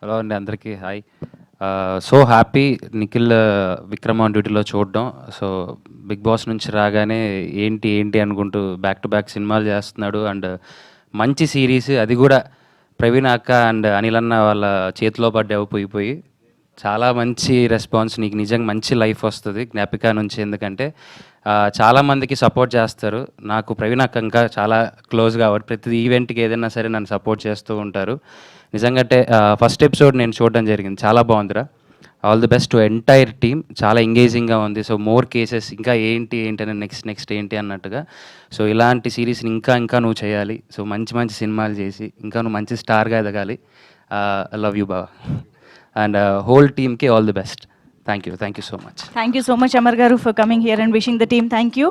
Hello అండి, అందరికీ hi. So happy Nikhil Vikram on డ్యూటీలో చూడడం. సో బిగ్ బాస్ నుంచి రాగానే ఏంటి ఏంటి అనుకుంటూ బ్యాక్ టు బ్యాక్ సినిమాలు చేస్తున్నాడు. అండ్ మంచి సిరీస్, అది కూడా ప్రవీణ్ అక్క అండ్ అనిల్ అన్న వాళ్ళ చేతిలో పడ్డావు పోయి చాలా మంచి రెస్పాన్స్. నీకు నిజంగా మంచి లైఫ్ వస్తుంది జ్ఞాపిక నుంచి. ఎందుకంటే చాలామందికి సపోర్ట్ చేస్తారు. నాకు ప్రవీణ్ అక్క ఇంకా చాలా క్లోజ్ కాబట్టి ప్రతి ఈవెంట్కి ఏదైనా సరే నన్ను సపోర్ట్ చేస్తూ ఉంటారు. నిజంగా ఫస్ట్ ఎపిసోడ్ నేను చూడడం జరిగింది, చాలా బాగుందిరా. All the best to entire team, చాలా ఎంగేజింగ్గా ఉంది. సో మోర్ కేసెస్, ఇంకా ఏంటి అని నెక్స్ట్ ఏంటి అన్నట్టుగా. సో ఇలాంటి సిరీస్ని ఇంకా నువ్వు చేయాలి. సో మంచి మంచి సినిమాలు చేసి ఇంకా నువ్వు మంచి స్టార్గా ఎదగాలి. ఐ లవ్ యూ బావా. అండ్ హోల్ టీమ్కి all the best. Thank you so much. Thank you so much Amar garu for coming here and wishing the team. Thank you.